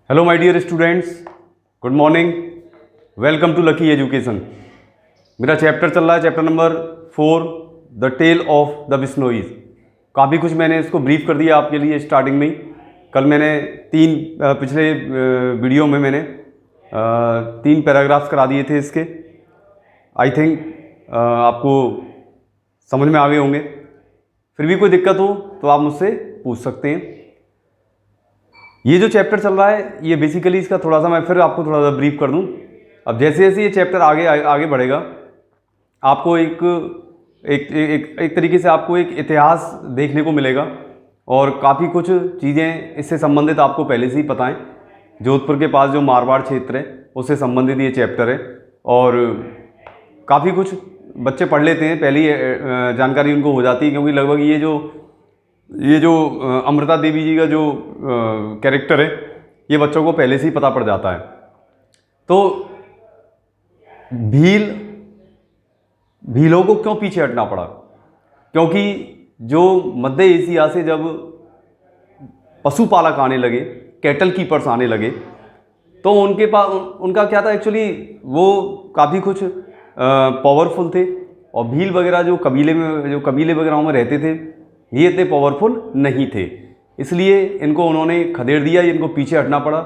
Hello my dear students, good morning. Welcome to Lucky Education. मेरा chapter चल रहा है, chapter number 4, the tale of the Bishnois. काफ़ी कुछ मैंने इसको ब्रीफ कर दिया आपके लिए स्टार्टिंग में ही। कल मैंने पिछले वीडियो में मैंने 3 पैराग्राफ्स करा दिए थे इसके। आई थिंक आपको समझ में आ गए होंगे। फिर भी कोई दिक्कत हो तो आप मुझसे पूछ सकते हैं। ये जो चैप्टर चल रहा है ये बेसिकली इसका थोड़ा सा मैं फिर आपको थोड़ा सा ब्रीफ कर दूं। अब जैसे जैसे ये चैप्टर आगे बढ़ेगा आपको एक तरीके से आपको एक इतिहास देखने को मिलेगा और काफ़ी कुछ चीज़ें इससे संबंधित आपको पहले से ही पता है। जोधपुर के पास जो मारवाड़ क्षेत्र है उससे संबंधित ये चैप्टर है और काफ़ी कुछ बच्चे पढ़ लेते हैं, पहले ही जानकारी उनको हो जाती है, क्योंकि लगभग ये जो अमृता देवी जी का जो कैरेक्टर है ये बच्चों को पहले से ही पता पड़ जाता है। तो भीलों को क्यों पीछे हटना पड़ा? क्योंकि जो मध्य एशिया से जब पशुपालक आने लगे, कैटल कीपर्स आने लगे, तो उनके पास उनका क्या था, एक्चुअली वो काफ़ी कुछ पावरफुल थे और भील वगैरह जो कबीले वगैरह में रहते थे ये इतने पावरफुल नहीं थे, इसलिए इनको उन्होंने खदेड़ दिया, इनको पीछे हटना पड़ा।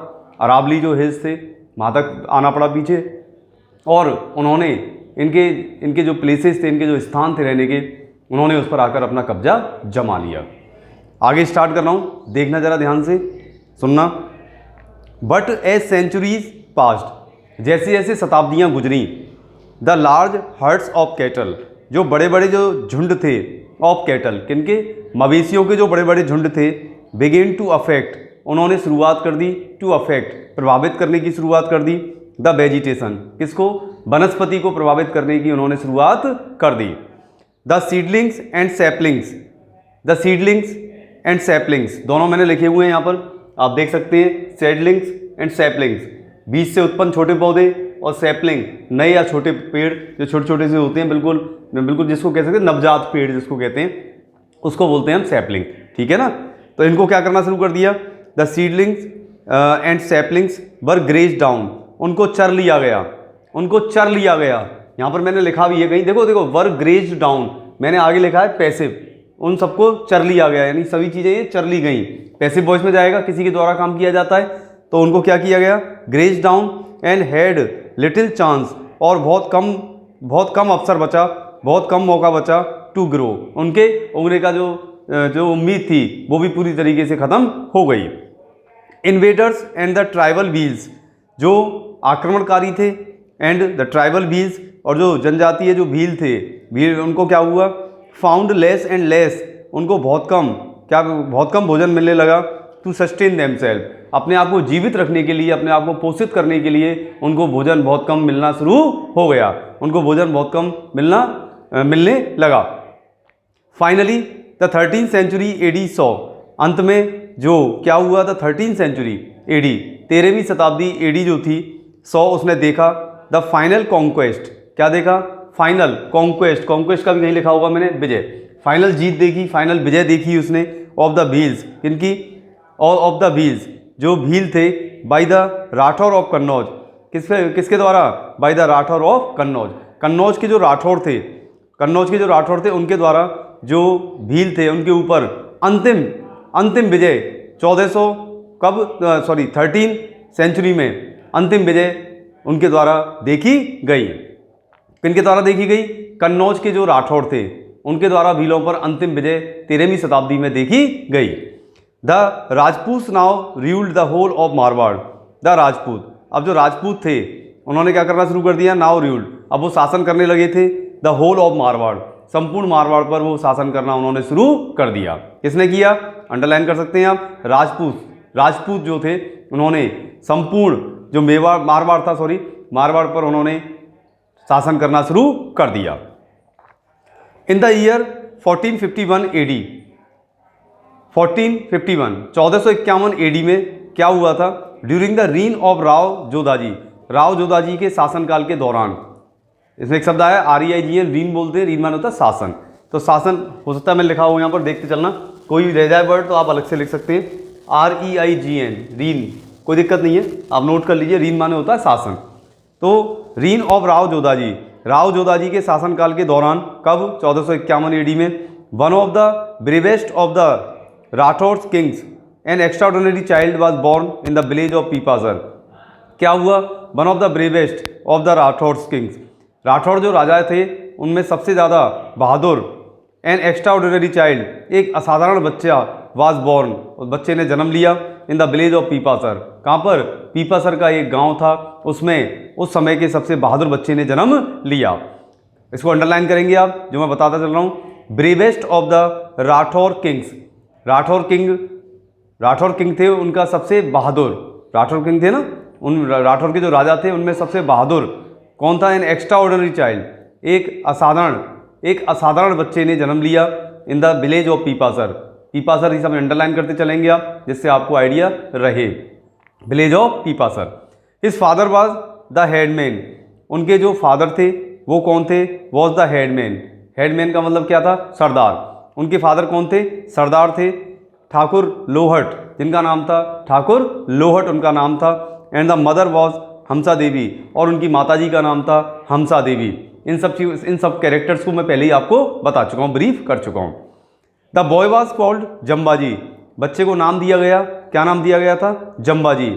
अरावली जो हिल्स थे वहाँ तक आना पड़ा पीछे, और उन्होंने इनके जो प्लेसेस थे, इनके जो स्थान थे रहने के, उन्होंने उस पर आकर अपना कब्जा जमा लिया। आगे स्टार्ट कर रहा हूँ, देखना ज़रा ध्यान से सुनना। बट एज सेंचुरीज पास्ट, जैसे जैसे शताब्दियाँ गुजरी, the large hertz of cattle, जो बड़े बड़े जो झुंड थे ऑफ कैटल, किनके? मवेशियों के जो बड़े बड़े झुंड थे, बिगिन टू अफेक्ट, उन्होंने शुरुआत कर दी, टू अफेक्ट, प्रभावित करने की शुरुआत कर दी, द वेजिटेशन, किसको? वनस्पति को प्रभावित करने की उन्होंने शुरुआत कर दी। The seedlings and saplings, the seedlings and saplings दोनों मैंने लिखे हुए हैं यहाँ पर, आप देख सकते हैं। सैडलिंग्स एंड सैपलिंग्स, बीज से उत्पन्न छोटे पौधे, और सैपलिंग नए या छोटे पेड़ जो छोटे छोटे से होते हैं, बिल्कुल जिसको कह सकते हैं नवजात पेड़ जिसको कहते हैं, उसको बोलते हैं हम सैपलिंग, ठीक है ना। तो इनको क्या करना शुरू कर दिया? The seedlings and saplings were graze down, उनको चर लिया गया, उनको चर लिया गया। यहाँ पर मैंने लिखा भी है कहीं, देखो वर ग्रेज डाउन, मैंने आगे लिखा है पैसिव, उन सबको चर लिया गया, यानी सभी चीज़ें ये चर ली गई। पैसिव वॉइस में जाएगा, किसी के द्वारा काम किया जाता है, तो उनको क्या किया गया? Graze down and had little chance, और बहुत कम अवसर बचा, बहुत कम मौका बचा, टू ग्रो, उनके उगने का जो उम्मीद थी वो भी पूरी तरीके से ख़त्म हो गई। Invaders and the tribal wheels, जो आक्रमणकारी थे, एंड द ट्राइबल व्हील्स, और जो जनजातीय जो भील थे, उनको क्या हुआ? फाउंड लेस एंड लेस, उनको बहुत कम भोजन मिलने लगा, टू सस्टेन देमसेल्फ, अपने आप को जीवित रखने के लिए, अपने आप को पोषित करने के लिए उनको भोजन बहुत कम मिलना शुरू हो गया, उनको भोजन बहुत कम मिलने लगा। Finally the 13th century AD saw, अंत में जो क्या हुआ था? 13th सेंचुरी एडी, 13वीं शताब्दी एडी जो थी, सॉ उसने देखा, द फाइनल कॉन्क्वेस्ट, क्या देखा? फाइनल कॉन्क्वेस्ट, कॉन्क्वेस्ट का भी कहीं लिखा होगा मैंने, विजय, फाइनल जीत देखी, फाइनल विजय देखी उसने, ऑफ द भील्स, किनकी? और ऑफ द भील्स, जो भील थे, by the Rathore of Kannauj, किसके द्वारा? By the Rathore of Kannauj, Kannauj के जो राठौर थे उनके द्वारा जो भील थे उनके ऊपर अंतिम विजय 13 सेंचुरी में अंतिम विजय उनके द्वारा देखी गई। किनके द्वारा देखी गई? कन्नौज के जो राठौर थे उनके द्वारा भीलों पर अंतिम विजय 13वीं शताब्दी में देखी गई। The Rajput now ruled the whole of Marwar, the Rajput, अब जो राजपूत थे उन्होंने क्या करना शुरू कर दिया? नाउ रूल्ड, अब वो शासन करने लगे थे, द होल ऑफ मारवाड़, संपूर्ण मारवाड़ पर वो शासन करना उन्होंने शुरू कर दिया। किसने किया? अंडरलाइन कर सकते हैं आप, राजपूत जो थे उन्होंने संपूर्ण जो मारवाड़ पर उन्होंने शासन करना शुरू कर दिया। In the year 1451 AD, 1451 AD में क्या हुआ था? During the reign of Rao Jodhaji के शासनकाल के दौरान, इसमें एक शब्द आया REIGN, रीन बोलते हैं, रीन मान होता है शासन, तो शासन हो सकता है मैं लिखा हुआ यहाँ पर देखते चलना, कोई भी रह जाए वर्ड तो आप अलग से लिख सकते हैं। REIGN, रीन, कोई दिक्कत नहीं है, आप नोट कर लीजिए। रीन माने होता है शासन। तो रीन ऑफ राव जोधाजी, राव जोधाजी के शासनकाल के दौरान, कब? 1451 एडी में, one of the bravest of the Rathore kings an extraordinary child was born in the village of Pipasar. क्या हुआ? One of the bravest of the Rathore kings, Rathore जो राजा थे उनमें सबसे ज़्यादा बहादुर, एन एक्स्ट्राऑर्डिनरी चाइल्ड, एक असाधारण बच्चा, वाज बोर्न, उस बच्चे ने जन्म लिया, in the village of Pipasar. कहाँ पर? पीपासर का एक गांव था, उसमें उस समय के सबसे बहादुर बच्चे ने जन्म लिया। इसको अंडरलाइन करेंगे आप, जो मैं बताता चल रहा हूँ। Bravest of the Rathore kings, Rathore king थे, उनका सबसे बहादुर, राठौर किंग थे ना, उन राठौर के जो राजा थे उनमें सबसे बहादुर कौन था? एन एक्स्ट्रा ऑर्डिनरी चाइल्ड, एक असाधारण बच्चे ने जन्म लिया, in the village of Pipasar. Pipasar इस समय अंडरलाइन करते चलेंगे आप, जिससे आपको आइडिया रहे। Village of Pipasar. His father was the headman, उनके जो फादर थे वो कौन थे? Was the headman. हेडमैन का मतलब क्या था? सरदार। उनके फादर कौन थे? सरदार थे, ठाकुर लोहट, जिनका नाम था ठाकुर लोहट उनका नाम था। एंड द मदर वॉज हमसा देवी, और उनकी माताजी का नाम था हमसा देवी। इन सब कैरेक्टर्स को मैं पहले ही आपको बता चुका हूँ, ब्रीफ कर चुका हूँ। The boy was called Jambaji, बच्चे को नाम दिया गया, क्या नाम दिया गया था? Jambaji.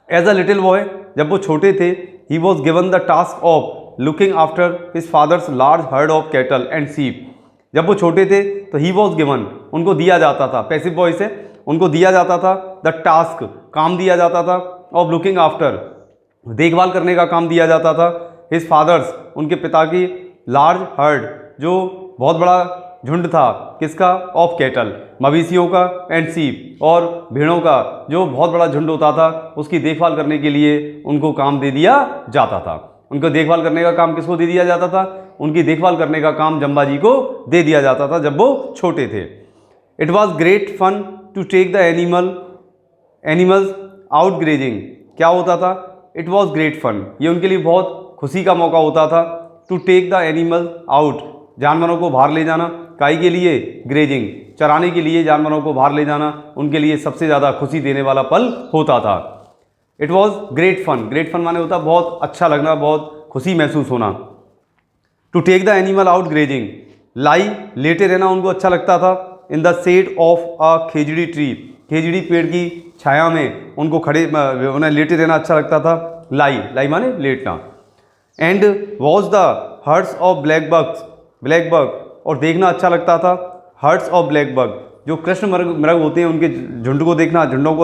As a little boy, जब वो छोटे थे, he was given the task of looking after his father's large herd of cattle and sheep. जब वो छोटे थे तो ही वॉज गिवन, उनको दिया जाता था, पैसिव वॉइस है, उनको दिया जाता था, द टास्क, काम दिया जाता था, ऑफ लुकिंग आफ्टर, देखभाल करने का काम दिया जाता था, हिज फादर्स, उनके पिता की, लार्ज हर्ड, जो बहुत बड़ा झुंड था, किसका? ऑफ कैटल, मवेशियों का, एंड सीप, और भेड़ों का जो बहुत बड़ा झुंड होता था, उसकी देखभाल करने के लिए उनको काम दे दिया जाता था। उनको देखभाल करने का काम किसको दे दिया जाता था? उनकी देखभाल करने का काम जम्बाजी को दे दिया जाता था जब वो छोटे थे। It was great fun to take the animals out grazing. क्या होता था? इट वॉज ग्रेट फन, ये उनके लिए बहुत खुशी का मौका होता था। To take the animal out, जानवरों को बाहर ले जाना, काई के लिए? ग्रेजिंग, चराने के लिए जानवरों को बाहर ले जाना उनके लिए सबसे ज़्यादा खुशी देने वाला पल होता था। It was great fun, great fun माने होता बहुत अच्छा लगना, बहुत खुशी महसूस होना। To take the animal out grazing, lay, लेटे रहना उनको अच्छा लगता था, in the shade of a khejri tree, खेजड़ी पेड़ की छाया में उनको उन्हें लेटे रहना अच्छा लगता था। लाई माने लेटना। And watch the herds of black buck, और देखना अच्छा लगता था, हर्ट्स ऑफ ब्लैक बग, जो कृष्ण मृग होते हैं उनके झुंडों को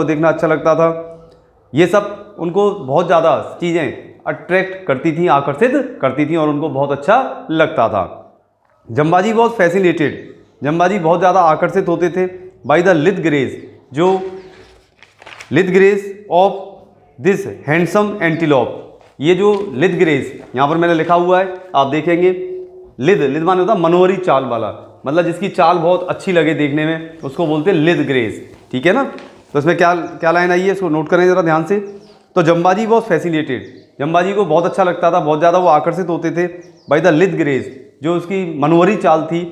देखना अच्छा लगता था। ये सब उनको बहुत ज़्यादा चीज़ें अट्रैक्ट करती थी, आकर्षित करती थी, और उनको बहुत अच्छा लगता था। जम्बाजी वॉज फैसिनेटेड, जम्बाजी बहुत ज़्यादा आकर्षित होते थे, बाई द लिथ ग्रेस, जो lithe grace of this handsome antelope. ये जो लिथ ग्रेस यहाँ पर मैंने लिखा हुआ है, आप देखेंगे, लिथ माने होता मनोहरी चाल वाला, मतलब जिसकी चाल बहुत अच्छी लगे देखने में, उसको बोलते हैं लिथ ग्रेस, ठीक है ना। तो इसमें क्या लाइन आई है, इसको नोट करें ज़रा ध्यान से। तो जम्बाजी वॉज फैसिनेटेड, जम्बाजी को बहुत अच्छा लगता था, बहुत ज़्यादा वो आकर्षित होते थे, बाई द लिथ ग्रेस, जो उसकी मनोहरी चाल थी,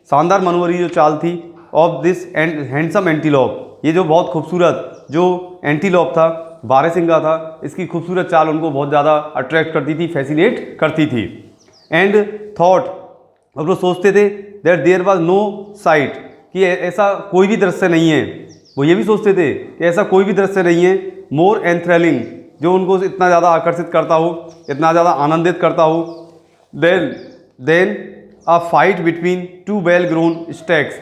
शानदार मनोहरी जो चाल थी, ऑफ दिस हैंडसम एंटीलोप, ये जो बहुत खूबसूरत जो एंटीलोप था, बारहसिंगा था, इसकी खूबसूरत चाल उनको बहुत ज़्यादा अट्रैक्ट करती थी, फैसिनेट करती थी। एंड थॉट, और वो सोचते थे, that there was no sight, कि ऐसा कोई भी दृश्य नहीं है, वो ये भी सोचते थे कि ऐसा कोई भी दृश्य नहीं है, मोर एंथ्रेलिंग, जो उनको इतना ज़्यादा आकर्षित करता हो, इतना ज़्यादा आनंदित करता हो, than a fight between two well grown stags,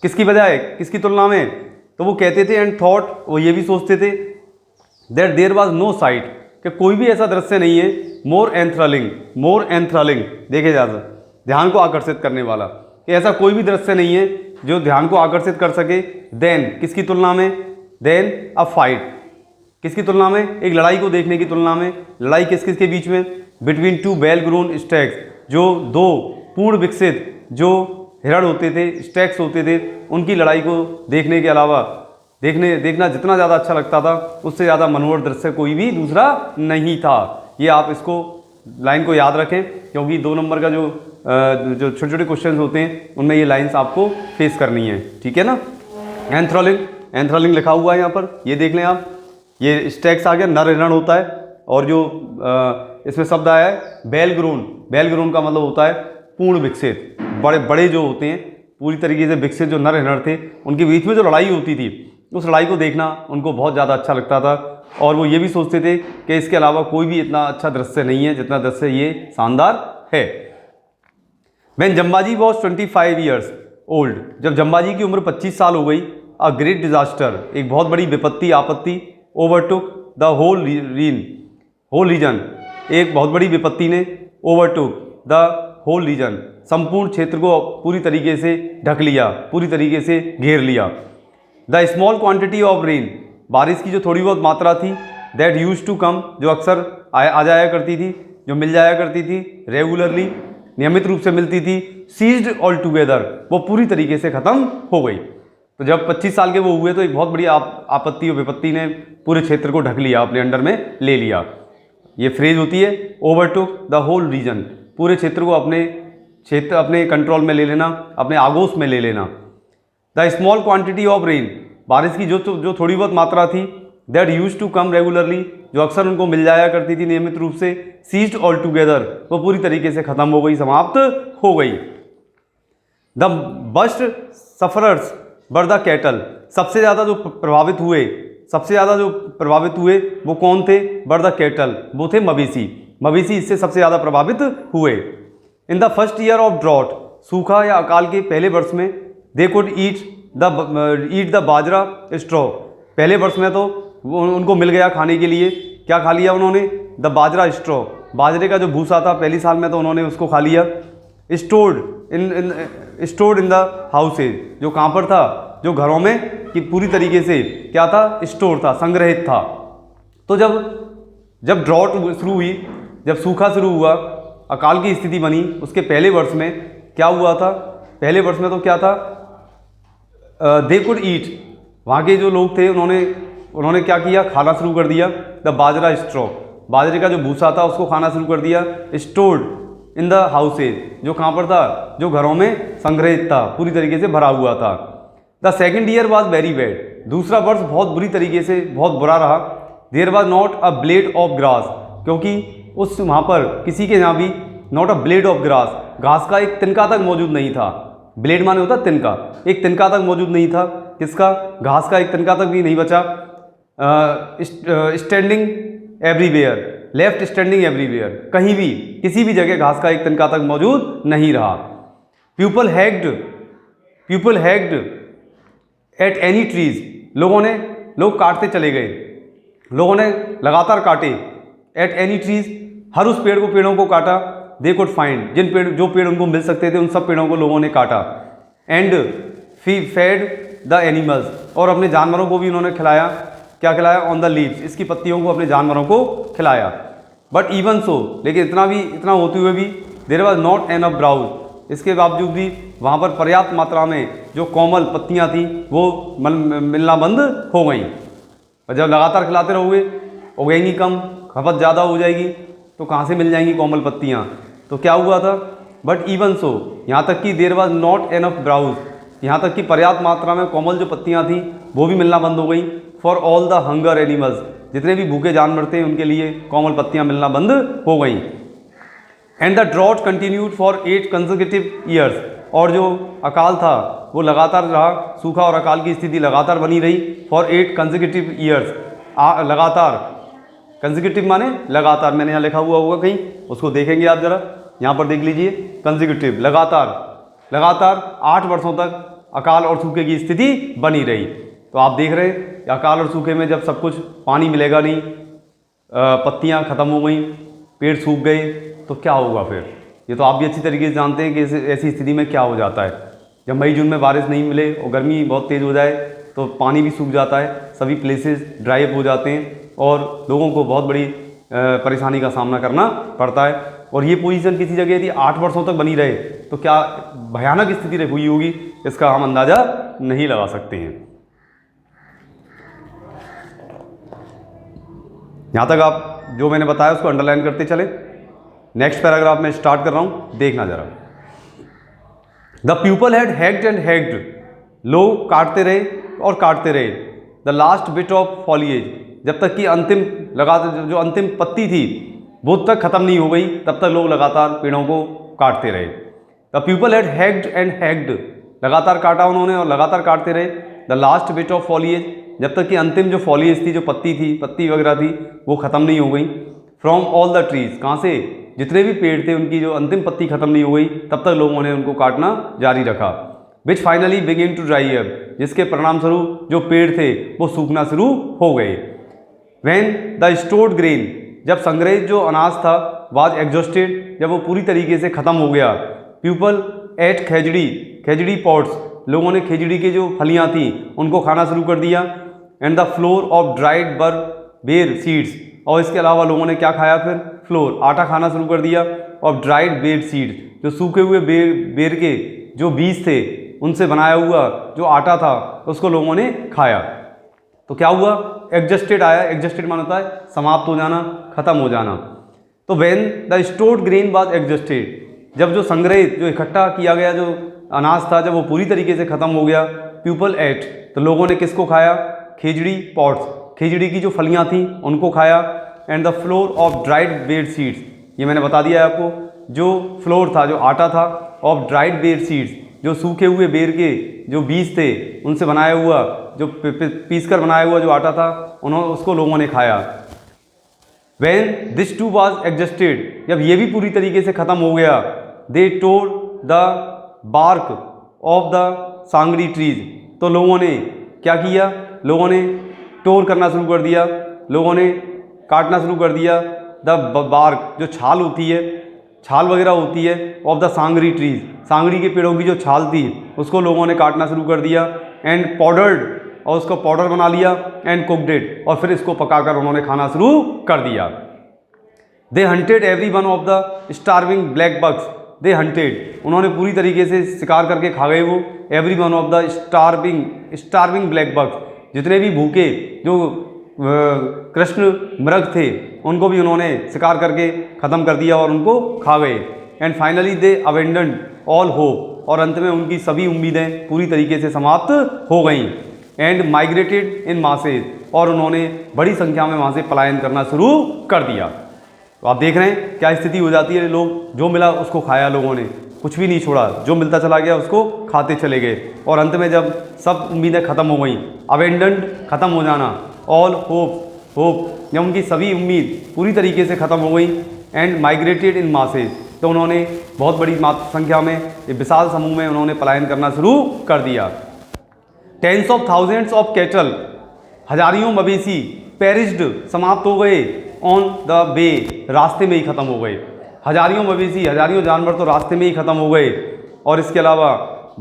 किसकी बजाय, किसकी तुलना में? तो वो कहते थे, एंड थॉट, वो ये भी सोचते थे, that there was no sight, कि कोई भी ऐसा दृश्य नहीं है, मोर एंथ्रलिंग, देखे जा सकते, ध्यान को आकर्षित करने वाला, कि ऐसा कोई भी दृश्य नहीं है जो ध्यान को आकर्षित कर सके। देन, किसकी तुलना में? देन अ फाइट, किसकी तुलना में? एक लड़ाई को देखने की तुलना में। लड़ाई किस किस के बीच में? Between two well grown stags, जो दो पूर्ण विकसित जो हिरण होते थे, स्टैग्स होते थे, उनकी लड़ाई को देखने के अलावा देखना जितना ज़्यादा अच्छा लगता था, उससे ज़्यादा मनोहर दृश्य कोई भी दूसरा नहीं था। ये आप इसको लाइन को याद रखें, क्योंकि 2 नंबर का जो छोटे छोटे क्वेश्चंस होते हैं उनमें ये लाइंस आपको फेस करनी है, ठीक है ना। एंथ्रलिंग लिखा हुआ है यहाँ पर, ये देख लें आप, ये स्टैक्स आ गया, नर हिरण होता है। और जो इसमें शब्द आया है बेल ग्रोन, बेल ग्रोन का मतलब होता है पूर्ण विकसित, बड़े बड़े जो होते हैं पूरी तरीके से विकसित जो नर हिरण थे, उनके बीच में जो लड़ाई होती थी उस लड़ाई को देखना उनको बहुत ज़्यादा अच्छा लगता था। और वो ये भी सोचते थे कि इसके अलावा कोई भी इतना अच्छा दृश्य नहीं है जितना दृश्य ये शानदार है। When Jambaji was 25 years old, जब जम्बाजी की उम्र 25 साल हो गई, अ ग्रेट डिजास्टर, एक बहुत बड़ी विपत्ति आपत्ति, ओवरटुक द होल रीजन, एक बहुत बड़ी विपत्ति ने ओवरटुक द होल रीजन, संपूर्ण क्षेत्र को पूरी तरीके से ढक लिया, पूरी तरीके से घेर लिया। The small quantity of rain, बारिश की जो थोड़ी बहुत मात्रा थी, दैट यूज टू कम, जो अक्सर आ जाया करती थी, जो मिल जाया करती थी, रेगुलरली, नियमित रूप से मिलती थी, सीज्ड ऑल टुगेदर, वो पूरी तरीके से ख़त्म हो गई। तो जब 25 साल के वो हुए तो एक बहुत बड़ी आपत्ति और विपत्ति ने पूरे क्षेत्र को ढक लिया, अपने अंडर में ले लिया। ये फ्रेज होती है ओवरटुक द होल रीजन, पूरे क्षेत्र को अपने कंट्रोल में ले लेना, अपने आगोश में ले लेना। The small quantity of rain, बारिश की जो थोड़ी बहुत मात्रा थी, that use to come regularly, जो अक्सर उनको मिल जाया करती थी नियमित रूप से, सीज्ड ऑल टुगेदर, वो पूरी तरीके से खत्म हो गई, समाप्त हो गई। The worst sufferers were the cattle, सबसे ज़्यादा जो प्रभावित हुए वो कौन थे? वर द कैटल, वो थे मवेशी, मवेशी इससे सबसे ज़्यादा प्रभावित हुए। In the first year of drought, सूखा या अकाल के पहले वर्ष में, they could eat the bajra straw, पहले वर्ष में तो उनको मिल गया खाने के लिए, क्या खा लिया उन्होंने? द बाजरा स्ट्रॉ, बाजरे का जो भूसा था पहली साल में तो उन्होंने उसको खा लिया। स्टोर्ड इन द हाउसेज, जो कहाँ पर था? जो घरों में, कि पूरी तरीके से क्या था? स्टोर था, संग्रहित था। तो जब ड्रॉट शुरू हुई, जब सूखा शुरू हुआ, अकाल की स्थिति बनी, उसके पहले वर्ष में क्या हुआ था? पहले वर्ष में तो क्या था? दे कुड ईट, वहाँ के जो लोग थे उन्होंने क्या किया? खाना शुरू कर दिया। द बाजरा स्ट्रॉ, बाजरे का जो भूसा था उसको खाना शुरू कर दिया। स्टोर्ड इन द हाउसेज, जो कहाँ पर था? जो घरों में संग्रहित था, पूरी तरीके से भरा हुआ था। The second year was very bad, दूसरा वर्ष बहुत बुरी तरीके से, बहुत बुरा रहा। There was not a blade of grass, क्योंकि उस वहाँ पर किसी के यहाँ भी not a blade of grass, घास का एक तिनका तक मौजूद नहीं था। ब्लेड माने होता तिनका, एक तिनका तक मौजूद नहीं था। किसका? घास का एक तिनका तक भी नहीं बचा। Standing everywhere, left standing everywhere, कहीं भी किसी भी जगह घास का एक तिनका तक मौजूद नहीं रहा। पीपल हैग्ड एट एनी ट्रीज, लोग काटते चले गए, लोगों ने लगातार काटे। एट एनी ट्रीज, हर उस पेड़ों को काटा। दे कुड फाइंड, जो पेड़ उनको मिल सकते थे उन सब पेड़ों को लोगों ने काटा। एंड फेड द एनिमल्स, और अपने जानवरों को भी उन्होंने खिलाया। क्या खिलाया? ऑन द लीव्स, इसकी पत्तियों को अपने जानवरों को खिलाया। बट इवन सो, लेकिन इतना होते हुए भी, there was not enough browse, इसके बावजूद भी वहाँ पर पर्याप्त मात्रा में जो कोमल पत्तियाँ थी वो मिलना बंद हो गई। और जब लगातार खिलाते रहोगे, उगेंगी कम, खपत ज़्यादा हो जाएगी, तो कहाँ से मिल जाएंगी कोमल पत्तियाँ? तो क्या हुआ था? बट इवन सो, यहाँ तक कि there was not enough browse, यहाँ तक कि पर्याप्त मात्रा में कोमल जो पत्तियाँ थी वो भी मिलना बंद हो गई। For all the hunger animals, जितने भी भूखे जानवर थे उनके लिए कोमल पत्तियाँ मिलना बंद हो गई। And the drought continued for 8 consecutive years, और जो अकाल था वो लगातार रहा, सूखा और अकाल की स्थिति लगातार बनी रही। फॉर 8 कंसेक्यूटिव ईयर्स, लगातार, कंसेक्यूटिव माने लगातार, मैंने यहाँ लिखा हुआ होगा कहीं, उसको देखेंगे आप जरा, यहाँ पर देख लीजिए। कंसेक्यूटिव, लगातार 8 वर्षों तक अकाल और सूखे की स्थिति बनी रही। तो आप देख रहे हैं अकाल और सूखे में जब सब कुछ, पानी मिलेगा नहीं, पत्तियाँ खत्म हो गई, पेड़ सूख गए, तो क्या होगा फिर? ये तो आप भी अच्छी तरीके से जानते हैं कि ऐसी स्थिति में क्या हो जाता है। जब मई जून में बारिश नहीं मिले और गर्मी बहुत तेज़ हो जाए तो पानी भी सूख जाता है, सभी प्लेसेस ड्राई अप हो जाते हैं और लोगों को बहुत बड़ी परेशानी का सामना करना पड़ता है। और ये पोजीशन किसी जगह यदि 8 वर्षों तक बनी रहे तो क्या भयानक स्थिति हुई होगी, इसका हम अंदाज़ा नहीं लगा सकते हैं। यहाँ तक आप जो मैंने बताया उसको अंडरलाइन करते चले। नेक्स्ट पैराग्राफ में स्टार्ट कर रहा हूँ, देखना जरा। द पीपल हैड हैग्ड एंड हैग्ड, लोग काटते रहे और काटते रहे। The last bit of foliage, जब तक कि अंतिम लगातार जो अंतिम पत्ती थी वो तक ख़त्म नहीं हो गई, तब तक लोग लगातार पेड़ों को काटते रहे। The people had hacked and hacked, लगातार काटा उन्होंने और लगातार काटते रहे। The last bit of foliage, जब तक कि अंतिम जो फॉलिएज थी, जो पत्ती थी, पत्ती वगैरह थी, वो ख़त्म नहीं हो गई। फ्रॉम ऑल द ट्रीज, कहाँ से, जितने भी पेड़ थे उनकी जो अंतिम पत्ती ख़त्म नहीं हो गई, तब तक लोगों ने उनको काटना जारी रखा। Which finally begin to dry up, जिसके परिणाम स्वरूप जो पेड़ थे वो सूखना शुरू हो गए। व्हेन द स्टोर्ड ग्रेन, जब संग्रहित जो अनाज था, वाज एग्जॉस्टेड, जब वो पूरी तरीके से ख़त्म हो गया। People at Khejri, Khejri pots, लोगों ने खेजड़ी के जो फलियाँ थी उनको खाना शुरू कर दिया। And the floor of dried बेर सीड्स, और इसके अलावा लोगों ने क्या खाया फिर, फ्लोर, आटा खाना शुरू कर दिया। ऑफ ड्राइड बेर सीड्स, जो सूखे हुए बेर के जो बीज थे उनसे बनाया हुआ जो आटा था उसको लोगों ने खाया। तो क्या हुआ, एग्जस्टेड आया। एग्जस्टेड माना होता है समाप्त हो जाना, खत्म हो जाना। तो when the stored grain was exhausted, जब जो संग्रहित जो इकट्ठा किया गया जो अनाज था, जब वो पूरी तरीके से खत्म हो गया। पीपल एट, तो लोगों ने किसको खाया, खेजड़ी पॉट्स, खेजड़ी की जो फलियां थी उनको खाया। And the floor of dried बेर सीड्स, ये मैंने बता दिया है आपको, जो फ्लोर था, जो आटा था, ऑफ ड्राइड बेर सीड्स, जो सूखे हुए बेर के जो बीज थे उनसे बनाया हुआ, जो पीस कर बनाया हुआ जो आटा था, उन्होंने उसको लोगों ने खाया। When this too was exhausted, जब ये भी पूरी तरीके से ख़त्म हो गया। They tore the bark of the sangri trees, तो लोगों ने क्या किया, लोगों ने टोर करना शुरू कर दिया, लोगों ने काटना शुरू कर दिया। द बार्क, जो छाल होती है, छाल वगैरह होती है, ऑफ द सांगरी ट्रीज, सांगरी के पेड़ों की जो छाल थी उसको लोगों ने काटना शुरू कर दिया। एंड पाउडर्ड, और उसको पाउडर बना लिया। एंड कुकड इट, और फिर इसको पकाकर उन्होंने खाना शुरू कर दिया। They hunted every one of the starving black bugs, they hunted, उन्होंने पूरी तरीके से शिकार करके खा गए वो। Every one of the starving black bugs, जितने भी भूखे जो कृष्ण मृग थे उनको भी उन्होंने शिकार करके ख़त्म कर दिया और उनको खा गए। And finally they abandoned all hope, और अंत में उनकी सभी उम्मीदें पूरी तरीके से समाप्त हो गईं। एंड माइग्रेटेड इन मासेज, और उन्होंने बड़ी संख्या में वहाँ से पलायन करना शुरू कर दिया। तो आप देख रहे हैं क्या स्थिति हो जाती है, लोग जो मिला उसको खाया, लोगों ने कुछ भी नहीं छोड़ा, जो मिलता चला गया उसको खाते चले गए। और अंत में जब सब उम्मीदें ख़त्म हो गई, अबेंडन्ड ख़त्म हो जाना, ऑल होप, जब उनकी सभी उम्मीद पूरी तरीके से ख़त्म हो गई। एंड माइग्रेटेड इन मासेज, तो उन्होंने बहुत बड़ी संख्या में, विशाल समूह में उन्होंने पलायन करना शुरू कर दिया। Tens of thousands of cattle, हजारियों मवेशी, पेरिस्ड, समाप्त हो गए। ऑन द वे, रास्ते में ही ख़त्म हो गए। हजारियों मवेशी, हजारियों जानवर तो रास्ते में ही ख़त्म हो गए। और इसके अलावा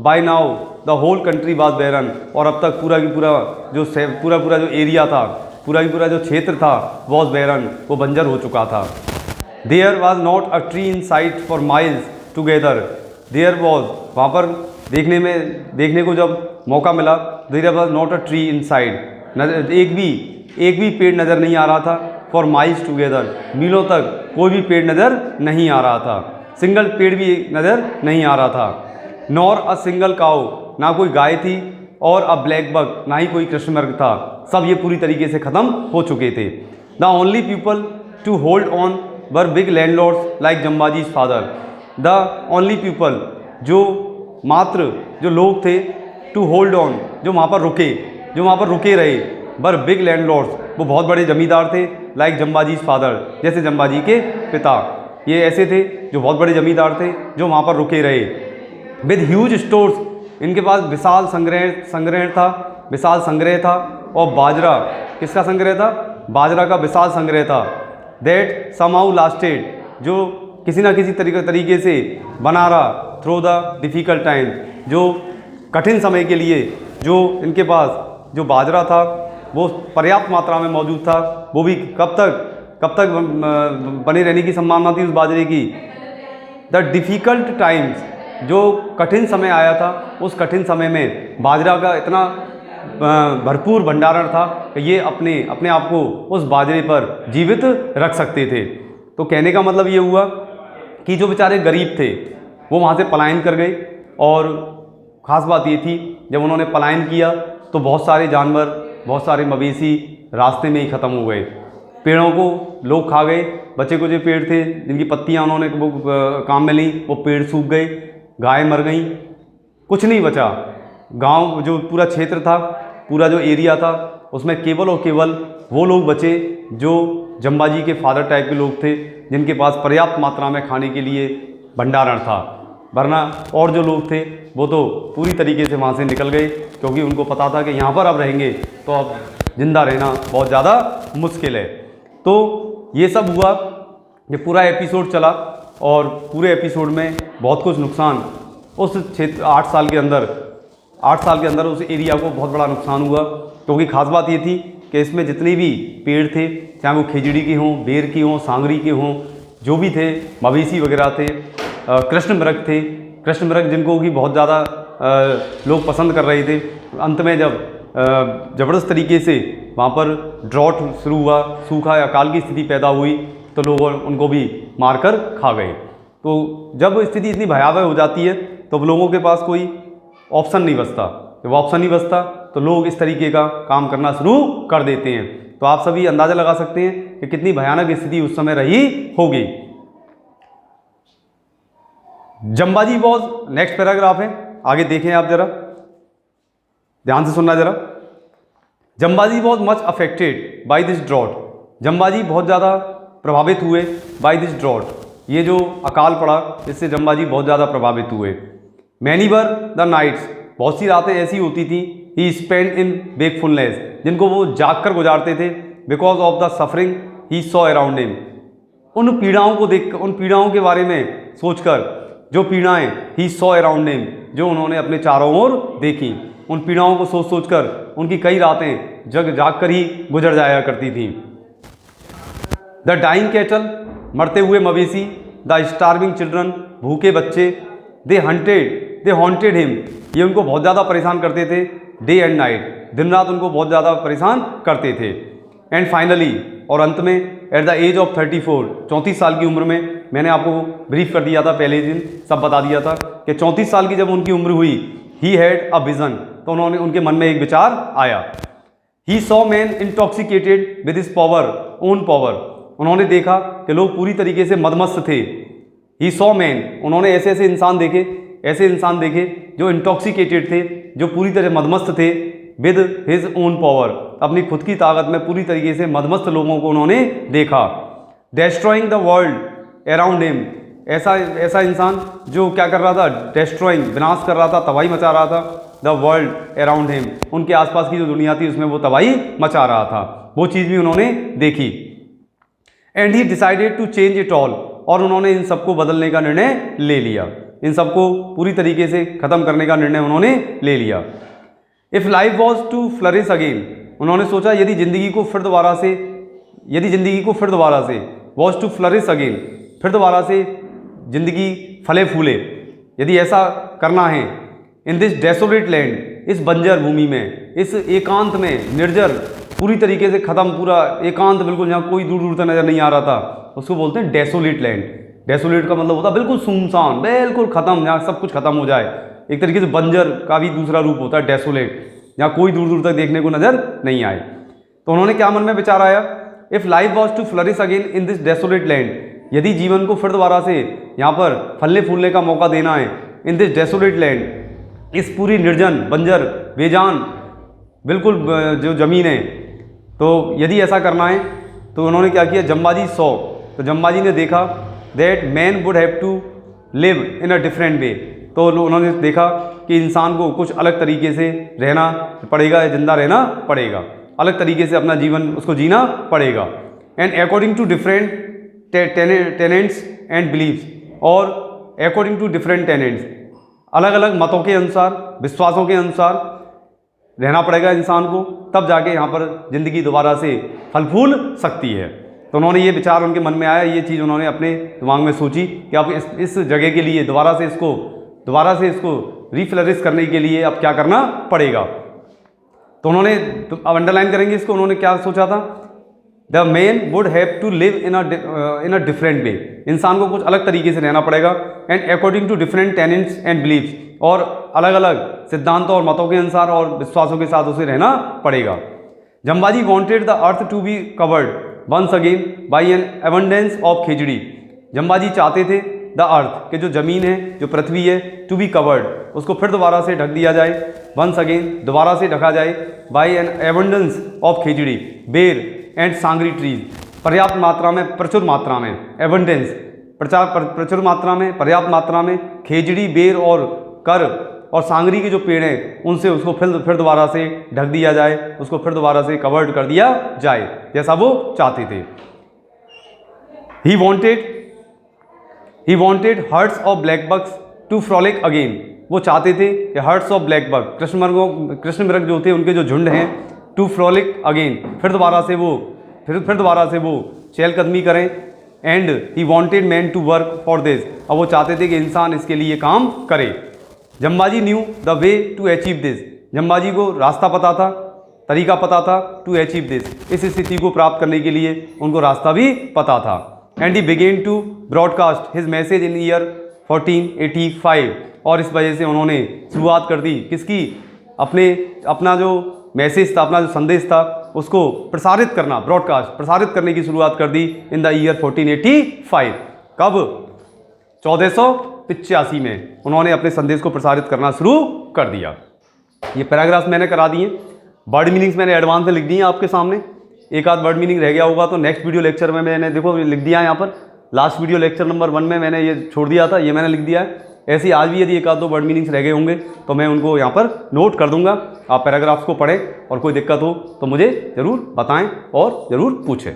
by now the whole country was barren, और अब तक पूरा जो एरिया था, पूरा जो क्षेत्र था, वॉज बैरन, वो बंजर हो चुका था। There was not a tree in sight for miles together, there was, वहाँ पर देखने को जब मौका मिला, there was not a tree in sight, एक भी पेड़ नज़र नहीं आ रहा था। फॉर माइल्स टुगेदर, मीलों तक कोई भी पेड़ नज़र नहीं आ रहा था, सिंगल पेड़ भी नज़र नहीं आ रहा था। नॉर अ सिंगल काउ, ना कोई गाय थी, और अ ब्लैक बग, ना ही कोई कृष्णमृग था, सब ये पूरी तरीके से ख़त्म हो चुके थे। The only people to hold on were big landlords like Jambaji's father, the only people, जो लोग थे, टू होल्ड ऑन, जो वहाँ पर रुके रहे, वर बिग लैंडलॉर्ड्स, वो बहुत बड़े जमींदार थे, लाइक जम्बाजीज फादर, जैसे जम्बाजी के पिता, ये ऐसे थे जो बहुत बड़े जमींदार थे जो वहाँ पर रुके रहे। विद ह्यूज स्टोर्स, इनके पास विशाल संग्रह था। और बाजरा, किसका संग्रह था, बाजरा का विशाल संग्रह था। दैट समहाउ लास्टेड, जो किसी न किसी तरीके से बना रहा, थ्रू द डिफ़िकल्ट टाइम, जो कठिन समय के लिए जो इनके पास जो बाजरा था वो पर्याप्त मात्रा में मौजूद था। वो भी कब तक बने रहने की संभावना थी उस बाजरे की। द डिफ़िकल्ट टाइम्स, जो कठिन समय आया था, उस कठिन समय में बाजरा का इतना भरपूर भंडारण था कि ये अपने आप को उस बाजरे पर जीवित रख सकते थे। तो कहने का मतलब ये हुआ कि जो बेचारे गरीब थे वो वहाँ से पलायन कर गए। और ख़ास बात ये थी, जब उन्होंने पलायन किया तो बहुत सारे जानवर, बहुत सारे मवेशी रास्ते में ही ख़त्म हो गए। पेड़ों को लोग खा गए, बचे कुछ पेड़ थे जिनकी पत्तियां उन्होंने वो काम में ली, वो पेड़ सूख गए, गाय मर गई, कुछ नहीं बचा। गांव जो पूरा क्षेत्र था, पूरा जो एरिया था, उसमें केवल और केवल वो लोग बचे जो जम्बाजी के फादर टाइप के लोग थे, जिनके पास पर्याप्त मात्रा में खाने के लिए भंडारण था। वरना और जो लोग थे वो तो पूरी तरीके से वहाँ से निकल गए, क्योंकि उनको पता था कि यहाँ पर अब रहेंगे तो अब ज़िंदा रहना बहुत ज़्यादा मुश्किल है। तो ये सब हुआ, ये पूरा एपिसोड चला और पूरे एपिसोड में बहुत कुछ नुकसान उस क्षेत्र 8 साल के अंदर उस एरिया को बहुत बड़ा नुकसान हुआ। क्योंकि खास बात ये थी कि इसमें जितने भी पेड़ थे, चाहे वो खेजड़ी के हों, बेर के हों, सांगरी के हों, जो भी थे, मवेशी वगैरह थे, कृष्ण मृग थे, कृष्ण मृग जिनको कि बहुत ज़्यादा लोग पसंद कर रहे थे। अंत में जब ज़बरदस्त तरीके से वहाँ पर ड्रॉट शुरू हुआ, सूखा या अकाल की स्थिति पैदा हुई, तो लोग उनको भी मारकर खा गए। तो जब स्थिति इतनी भयावह हो जाती है तो लोगों के पास कोई ऑप्शन नहीं बचता। जब ऑप्शन नहीं बचता तो लोग इस तरीके का काम करना शुरू कर देते हैं। तो आप सभी अंदाज़ा लगा सकते हैं कि कितनी भयानक स्थिति उस समय रही होगी। जम्बाजी वॉज, नेक्स्ट पैराग्राफ है, आगे देखें आप जरा, ध्यान से सुनना जरा। Jambaji was much affected by this drought. Jambaji बहुत ज़्यादा प्रभावित हुए बाई दिस ड्रॉट, ये जो अकाल पड़ा इससे जम्बाजी बहुत ज़्यादा प्रभावित हुए। मैनी वर द नाइट्स, बहुत सी रातें ऐसी होती थी, ही स्पेंड इन वेकफुलनेस, जिनको वो जाग कर गुजारते थे, because of the suffering he saw around him, उन पीड़ाओं को देख, उन पीड़ाओं के बारे में सोचकर, जो पीड़ाएं ही सॉ अराउंड हिम, जो उन्होंने अपने चारों ओर देखी, उन पीड़ाओं को सोच सोच कर उनकी कई रातें जाग कर ही गुजर जाया करती थी। द डाइंग कैटल, मरते हुए मवेशी, द स्टार्विंग चिल्ड्रन, भूखे बच्चे, दे हॉन्टेड हिम, ये उनको बहुत ज़्यादा परेशान करते थे, डे एंड नाइट, दिन रात उनको बहुत ज़्यादा परेशान करते थे। एंड फाइनली, और अंत में, एट द एज ऑफ 34, 34 साल की उम्र में, मैंने आपको ब्रीफ कर दिया था पहले दिन, सब बता दिया था कि 34 साल की जब उनकी उम्र हुई, ही हैड अ विजन, तो उनके मन में एक विचार आया। He saw man intoxicated with his power, own power, उन्होंने देखा कि लोग पूरी तरीके से मदमस्त थे। ही सॉ मैन, उन्होंने ऐसे इंसान देखे जो इंटॉक्सिकेटेड थे, जो पूरी तरह मदमस्त थे, विद हिज ओन पावर, अपनी खुद की ताकत में पूरी तरीके से मदमस्त लोगों को उन्होंने देखा। डेस्ट्रॉइंग द वर्ल्ड अराउंड हिम, ऐसा इंसान जो क्या कर रहा था, डेस्ट्रॉइंग, विनाश कर रहा था, तबाही मचा रहा था, द वर्ल्ड अराउंड हिम, उनके आसपास की जो दुनिया थी उसमें वो तबाही मचा रहा था, वो चीज़ भी उन्होंने देखी। And he decided to change it all, और उन्होंने इन सबको बदलने का निर्णय ले लिया, इन सबको पूरी तरीके से ख़त्म करने का निर्णय उन्होंने ले लिया। If life was to flourish again, उन्होंने सोचा यदि ज़िंदगी को फिर दोबारा से वॉज टू फ्लरिश अगेन, फिर दोबारा से ज़िंदगी फले फूले, यदि ऐसा करना है, इन दिस डेसोलेट लैंड, इस बंजर भूमि में, इस एकांत में, निर्जर, पूरी तरीके से ख़त्म, पूरा एकांत, बिल्कुल जहाँ कोई दूर दूर तक नज़र नहीं आ रहा था, उसको बोलते हैं डेसोलेट लैंड। डेसोलेट का मतलब होता है बिल्कुल सुनसान, बिल्कुल ख़त्म, जहाँ सब कुछ ख़त्म हो जाए। एक तरीके से बंजर का भी दूसरा रूप होता है डेसोलेट, जहाँ कोई दूर दूर तक देखने को नज़र नहीं आए। तो उन्होंने क्या मन में विचार आया, if life was to flourish again in this desolate land, यदि जीवन को फिर दोबारा से यहाँ पर फलने फूलने का मौका देना है, इन दिस डेसोलेट लैंड, इस पूरी निर्जन, बंजर, बेजान, बिल्कुल जो ज़मीन है, तो यदि ऐसा करना है तो उन्होंने क्या किया, जम्बाजी सॉ, तो जम्बाजी ने देखा that man would have to live in a different way, तो उन्होंने देखा कि इंसान को कुछ अलग तरीके से रहना पड़ेगा, जिंदा रहना पड़ेगा, अलग तरीके से अपना जीवन उसको जीना पड़ेगा। And according to different tenets and beliefs, और अकॉर्डिंग टू डिफरेंट टेनेंट्स, अलग अलग मतों के अनुसार, विश्वासों के अनुसार रहना पड़ेगा इंसान को, तब जाके यहाँ पर ज़िंदगी दोबारा से फल फूल सकती है। तो उन्होंने ये विचार उनके मन में आया, ये चीज़ उन्होंने अपने दिमाग में सोची कि अब इस जगह के लिए दोबारा से इसको रिफ्लरिश करने के लिए अब क्या करना पड़ेगा। तो उन्होंने, तो अब अंडरलाइन करेंगे इसको, उन्होंने क्या सोचा था, the man would have to live in a different way, इंसान को कुछ अलग तरीके से रहना पड़ेगा, and according to different tenets and beliefs, और अलग अलग सिद्धांतों और मतों के अनुसार और विश्वासों के साथ उसे रहना पड़ेगा। Jambaji wanted the earth to be covered once again by an abundance of khichdi. Jambaji चाहते थे द अर्थ के जो ज़मीन है, जो पृथ्वी है, टू बी कवर्ड उसको फिर दोबारा से ढक दिया जाए, वंस अगेन दोबारा से ढका जाए, by an abundance of khejri ber and sangri trees पर्याप्त मात्रा में, प्रचुर मात्रा में, एबंडेंस प्रचुर मात्रा में, पर्याप्त मात्रा में खेजड़ी, बेर और कर और सांगरी के जो पेड़ हैं उनसे उसको फिर दोबारा से ढक दिया जाए, उसको फिर दोबारा से कवर्ड कर दिया जाए जैसा वो चाहते थे। He wanted herds of black bucks to frolic again. वो चाहते थे कि हर्ट्स ऑफ ब्लैक बक कृष्ण मृग जो थे उनके जो झुंड हैं, टू फ्रॉलिक अगेन फिर दोबारा से वो चहलकदमी करें। And he wanted man to work for this. अब वो चाहते थे कि इंसान इसके लिए काम करे। Jambaji knew the way to achieve this. Jambaji को रास्ता पता था, तरीका पता था, टू अचीव दिस इस स्थिति को प्राप्त करने के लिए उनको रास्ता भी पता था। And he began to broadcast his message in year 1485। और इस वजह से उन्होंने शुरुआत कर दी किसकी, अपना जो मैसेज था, अपना जो संदेश था उसको प्रसारित करना, ब्रॉडकास्ट प्रसारित करने की शुरुआत कर दी इन द ईयर 1485। कब? 1485 में उन्होंने अपने संदेश को प्रसारित करना शुरू कर दिया। ये पैराग्राफ्स मैंने करा दिए, वर्ड मीनिंग्स मैंने एडवांस में लिख दिए आपके सामने। एक आध वर्ड मीनिंग रह गया होगा तो नेक्स्ट वीडियो लेक्चर में मैंने देखो लिख दिया है यहाँ पर। लास्ट वीडियो लेक्चर नंबर 1 में मैंने ये छोड़ दिया था, ये मैंने लिख दिया है। ऐसे ही आज भी यदि एक आध दो वर्ड मीनिंग्स रह गए होंगे तो मैं उनको यहाँ पर नोट कर दूंगा। आप पैराग्राफ्स को पढ़ें और कोई दिक्कत हो तो मुझे ज़रूर बताएं और ज़रूर पूछें।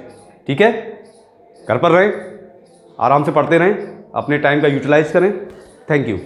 ठीक है, घर पर रहें, आराम से पढ़ते रहें, अपने टाइम का यूटिलाइज करें। Thank you.